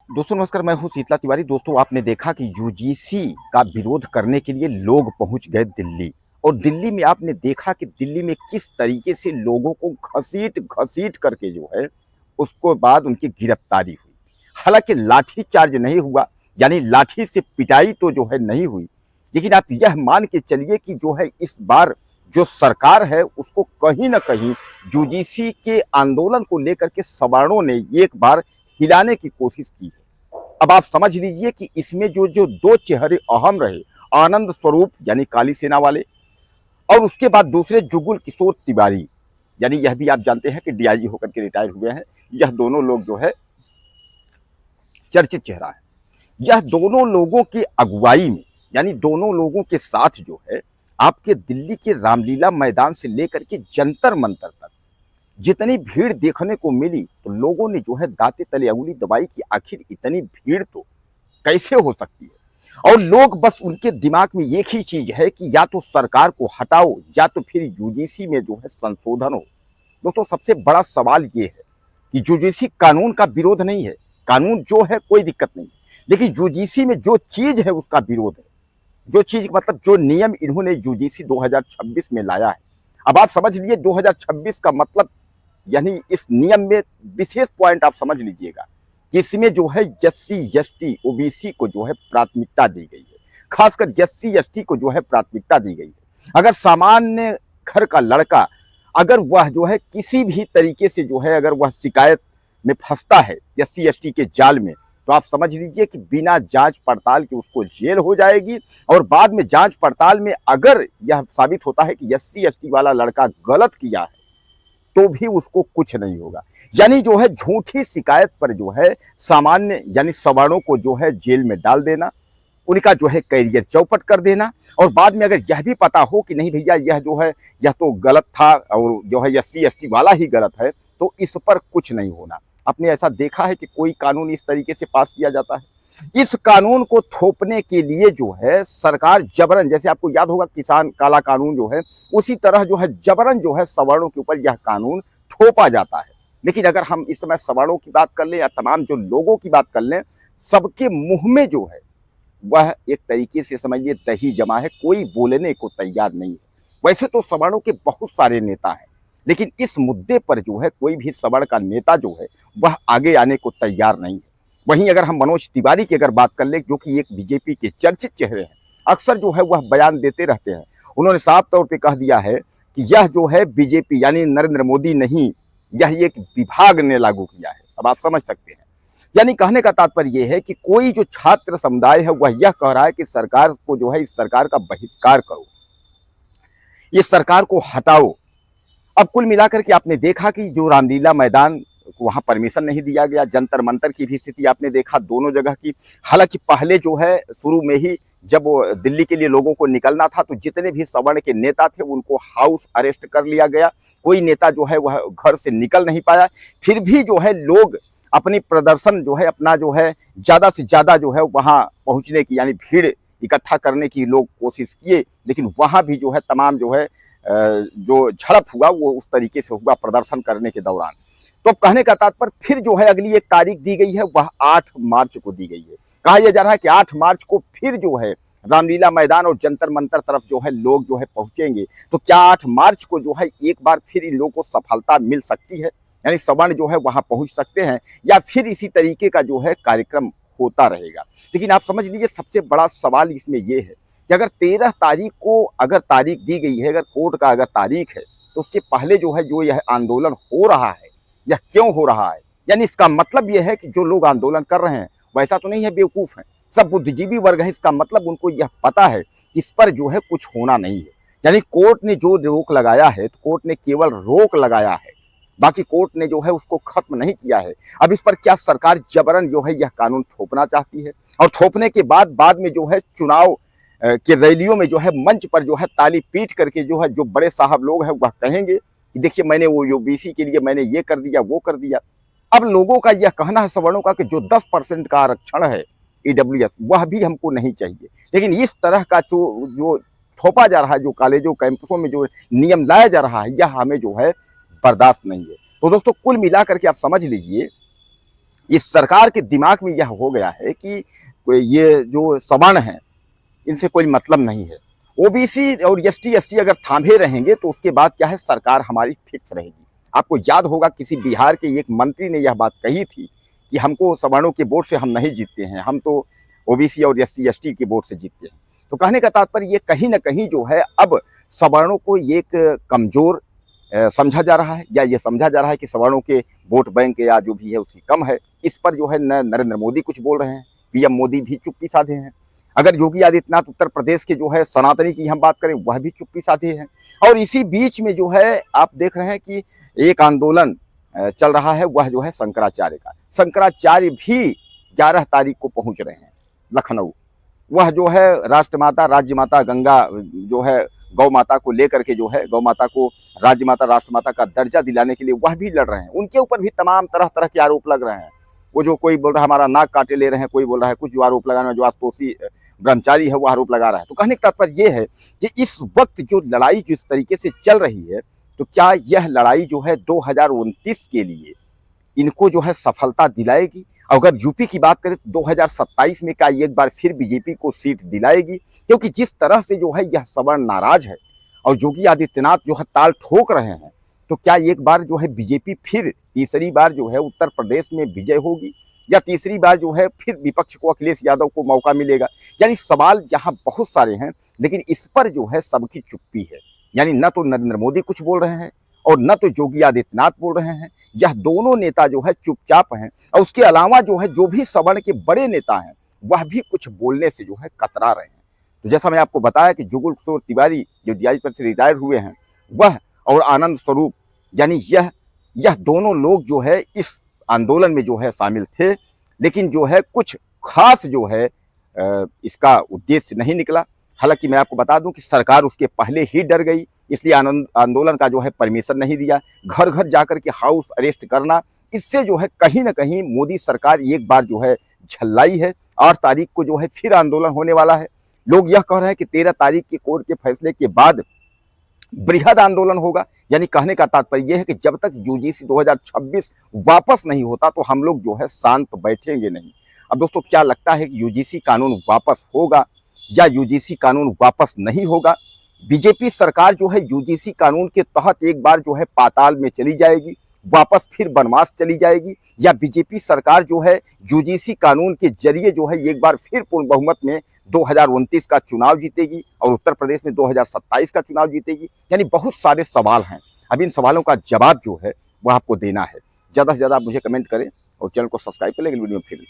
दोस्तों नमस्कार, मैं हूं शीतला तिवारी। दोस्तों आपने देखा कि यूजीसी का विरोध करने के लिए लोग पहुंच गए दिल्ली। और दिल्ली में आपने देखा कि दिल्ली में किस तरीके से लोगों को घसीट घसीट करके जो है उसको बाद उनकी गिरफ्तारी हुई। हालांकि लाठी चार्ज नहीं हुआ, यानी लाठी से पिटाई तो जो है नहीं हुई, लेकिन आप यह मान के चलिए कि जो है इस बार जो सरकार है उसको कहीं ना कहीं यूजीसी के आंदोलन को लेकर के सवर्णों ने एक बार हिलाने की कोशिश की है। अब आप समझ लीजिए कि इसमें जो जो दो चेहरे अहम रहे, आनंद स्वरूप यानी काली सेना वाले, और उसके बाद दूसरे जुगुल किशोर तिवारी, यानी यह भी आप जानते हैं कि डीआईजी होकर के रिटायर हुए हैं। यह दोनों लोग जो है चर्चित चेहरा है। यह दोनों लोगों की अगुवाई में, यानी दोनों लोगों के साथ जो है आपके दिल्ली के रामलीला मैदान से लेकर के जंतर मंतर तक जितनी भीड़ देखने को मिली, तो लोगों ने जो है दांते तले अंगुली दबाई कि आखिर इतनी भीड़ तो कैसे हो सकती है। और लोग बस उनके दिमाग में एक ही चीज है कि या तो सरकार को हटाओ या तो फिर यूजीसी में जो है संशोधन हो। दोस्तों सबसे बड़ा सवाल ये है कि यूजीसी कानून का विरोध नहीं है, कानून जो है कोई दिक्कत नहीं, लेकिन यूजीसी में जो चीज है उसका विरोध है। जो चीज मतलब जो नियम इन्होंने यूजीसी 2026 में लाया है। अब आप समझ लीजिए 2026 का मतलब, यानी इस नियम में विशेष पॉइंट आप समझ लीजिएगा कि इसमें जो है एससी एसटी ओबीसी को जो है प्राथमिकता दी गई है। खासकर एससी एसटी को जो है प्राथमिकता दी गई है। अगर सामान्य घर का लड़का अगर वह जो है किसी भी तरीके से जो है अगर वह शिकायत में फंसता है एससी एसटी के जाल में, तो आप समझ लीजिए कि बिना जांच पड़ताल के उसको जेल हो जाएगी। और बाद में जांच पड़ताल में अगर यह साबित होता है कि एससी एसटी वाला लड़का गलत किया है तो भी उसको कुछ नहीं होगा। यानी जो है झूठी शिकायत पर जो है सामान्य यानी सवर्णों को जो है जेल में डाल देना, उनका जो है कैरियर चौपट कर देना। और बाद में अगर यह भी पता हो कि नहीं भैया यह जो है यह तो गलत था और जो है एससी एसटी वाला ही गलत है, तो इस पर कुछ नहीं होना। आपने ऐसा देखा है कि कोई कानून इस तरीके से पास किया जाता है? इस कानून को थोपने के लिए जो है सरकार जबरन, जैसे आपको याद होगा किसान काला कानून जो है, उसी तरह जो है जबरन जो है सवर्णों के ऊपर यह कानून थोपा जाता है। लेकिन अगर हम इस समय सवर्णों की बात कर लें या तमाम जो लोगों की बात कर लें, सबके मुंह में जो है वह एक तरीके से समझिए दही जमा है, कोई बोलने को तैयार नहीं है। वैसे तो सवर्णों के बहुत सारे नेता हैं, लेकिन इस मुद्दे पर जो है कोई भी सवर्ण का नेता जो है वह आगे आने को तैयार नहीं है। वहीं अगर हम मनोज तिवारी की अगर बात कर ले, जो कि एक बीजेपी के चर्चित चेहरे हैं, अक्सर जो है वह बयान देते रहते हैं। उन्होंने साफ तौर पे कह दिया है कि यह जो है बीजेपी यानी नरेंद्र मोदी नहीं, यह एक विभाग ने लागू किया है। अब आप समझ सकते हैं, यानी कहने का तात्पर्य यह है कि कोई जो छात्र समुदाय है वह यह कह रहा है कि सरकार को जो है इस सरकार का बहिष्कार करो, इस सरकार को हटाओ। अब कुल मिलाकर के आपने देखा कि जो रामलीला मैदान वहां परमिशन नहीं दिया गया, जंतर मंतर की भी स्थिति आपने देखा दोनों जगह की। हालांकि पहले जो है शुरू में ही जब दिल्ली के लिए लोगों को निकलना था तो जितने भी सवर्ण के नेता थे उनको हाउस अरेस्ट कर लिया गया। कोई नेता जो है वह घर से निकल नहीं पाया। फिर भी जो है लोग अपनी प्रदर्शन जो है अपना जो है ज्यादा से ज्यादा जो है वहां पहुंचने की यानी भीड़ इकट्ठा करने की लोग कोशिश किए, लेकिन वहां भी जो है तमाम जो है जो झड़प हुआ वो उस तरीके से हुआ प्रदर्शन करने के दौरान। तो अब कहने का तात्पर्य फिर जो है अगली एक तारीख दी गई है वह 8 मार्च को दी गई है। कहा यह जा रहा है कि 8 मार्च को फिर जो है रामलीला मैदान और जंतर मंतर तरफ जो है लोग जो है पहुंचेंगे। तो क्या 8 मार्च को जो है एक बार फिर इन लोगों को सफलता मिल सकती है, यानी सवर्ण जो है वहां पहुंच सकते हैं, या फिर इसी तरीके का जो है कार्यक्रम होता रहेगा? लेकिन आप समझ लीजिए सबसे बड़ा सवाल इसमें यह है कि अगर 13 तारीख को अगर तारीख दी गई है, अगर कोर्ट का अगर तारीख है, तो उसके पहले जो है जो यह आंदोलन हो रहा है यह क्यों हो रहा है? यानी इसका मतलब यह है कि जो लोग आंदोलन कर रहे हैं वैसा तो नहीं है बेवकूफ है, सब बुद्धिजीवी वर्ग है। इसका मतलब उनको यह पता है कि इस पर जो है कुछ होना नहीं है। यानी कोर्ट ने जो रोक लगाया है तो कोर्ट ने केवल रोक लगाया है, बाकी कोर्ट ने जो है उसको खत्म नहीं किया है। अब इस पर क्या सरकार जबरन जो है यह कानून थोपना चाहती है, और थोपने के बाद में जो है चुनाव के रैलियों में जो है मंच पर जो है ताली पीट करके जो है जो बड़े साहब लोग हैं वह कहेंगे कि देखिए मैंने वो ओबीसी के लिए मैंने ये कर दिया वो कर दिया। अब लोगों का यह कहना है सवर्णों का कि जो 10% का आरक्षण है ईडब्ल्यूएस वह भी हमको नहीं चाहिए, लेकिन इस तरह का जो थोपा जा रहा है, जो कॉलेजों कैंपसों में जो नियम लाया जा रहा है, यह हमें जो है बर्दाश्त नहीं है। तो दोस्तों कुल मिलाकर के आप समझ लीजिए इस सरकार के दिमाग में यह हो गया है कि ये जो सवर्ण हैं इनसे कोई मतलब नहीं है। ओबीसी और एसटी एससी अगर थामे रहेंगे तो उसके बाद क्या है, सरकार हमारी फिक्स रहेगी। आपको याद होगा किसी बिहार के एक मंत्री ने यह बात कही थी कि हमको सवर्णों के वोट से हम नहीं जीतते हैं, हम तो ओबीसी और एससी एसटी के वोट से जीतते हैं। तो कहने का तात्पर्य ये कहीं ना कहीं जो है अब सवर्णों को एक कमजोर समझा जा रहा है, या ये समझा जा रहा है कि सवर्णों के वोट बैंक या जो भी है उसकी कम है। इस पर जो है नरेंद्र मोदी कुछ बोल रहे हैं, पीएम मोदी भी चुप्पी साधे हैं। अगर योगी आदित्यनाथ उत्तर प्रदेश के जो है सनातनी की हम बात करें, वह भी चुप्पी साधे हैं। और इसी बीच में जो है आप देख रहे हैं कि एक आंदोलन चल रहा है, वह जो है शंकराचार्य का। शंकराचार्य भी 11 तारीख को पहुंच रहे हैं लखनऊ। वह जो है राष्ट्रमाता राज्य माता गंगा जो है गौ माता को लेकर के जो है गौ माता को राज्य माता राष्ट्रमाता का दर्जा दिलाने के लिए वह भी लड़ रहे हैं। उनके ऊपर भी तमाम तरह तरह के आरोप लग रहे हैं। वो जो कोई बोल रहा है हमारा नाक काटे ले रहे हैं, कोई बोल रहा है कुछ जो आरोप लगाना, जो आशुतोषी ब्रह्मचारी है वो आरोप लगा रहा है। तो कहने का तात्पर्य ये है कि इस वक्त जो लड़ाई जिस तरीके से चल रही है, तो क्या यह लड़ाई जो है 2029 के लिए इनको जो है सफलता दिलाएगी? अगर यूपी की बात करें तो 2027 में क्या एक बार फिर बीजेपी को सीट दिलाएगी? क्योंकि जिस तरह से जो है यह सवर्ण नाराज है और योगी आदित्यनाथ जो है ताल ठोक रहे हैं, तो क्या एक बार जो है बीजेपी फिर तीसरी बार जो है उत्तर प्रदेश में विजय होगी, या तीसरी बार जो है फिर विपक्ष को अखिलेश यादव को मौका मिलेगा? यानी सवाल यहाँ बहुत सारे हैं, लेकिन इस पर जो है सबकी चुप्पी है। यानी न तो नरेंद्र मोदी कुछ बोल रहे हैं और न तो योगी आदित्यनाथ बोल रहे हैं। यह दोनों नेता जो है चुपचाप हैं, और उसके अलावा जो है जो भी सवर्ण के बड़े नेता हैं वह भी कुछ बोलने से जो है कतरा रहे हैं। तो जैसा मैं आपको बताया कि जुगल किशोर तिवारी जो डीआईजी पर से रिटायर हुए हैं, वह और आनंद स्वरूप, यानी यह दोनों लोग जो है इस आंदोलन में जो है शामिल थे, लेकिन जो है कुछ खास जो है इसका उद्देश्य नहीं निकला। हालांकि मैं आपको बता दूं कि सरकार उसके पहले ही डर गई, इसलिए आंदोलन का जो है परमिशन नहीं दिया। घर घर जाकर के हाउस अरेस्ट करना, इससे जो है कहीं ना कहीं मोदी सरकार एक बार जो है झल्लाई है। 8 तारीख को जो है फिर आंदोलन होने वाला है। लोग यह कह रहे हैं कि 13 तारीख के कोर्ट के फैसले के बाद बृहद आंदोलन होगा। यानी कहने का तात्पर्य यह है कि जब तक यूजीसी 2026 वापस नहीं होता तो हम लोग जो है शांत बैठेंगे नहीं। अब दोस्तों क्या लगता है कि यूजीसी कानून वापस होगा या यूजीसी कानून वापस नहीं होगा? बीजेपी सरकार जो है यूजीसी कानून के तहत एक बार जो है पाताल में चली जाएगी, वापस फिर बनवास चली जाएगी, या बीजेपी सरकार जो है यूजीसी कानून के जरिए जो है एक बार फिर पूर्ण बहुमत में 2029 का चुनाव जीतेगी और उत्तर प्रदेश में 2027 का चुनाव जीतेगी? यानी बहुत सारे सवाल हैं। अब इन सवालों का जवाब जो है वह आपको देना है। ज़्यादा से ज़्यादा आप मुझे कमेंट करें और चैनल को सब्सक्राइब करें। वीडियो में फिर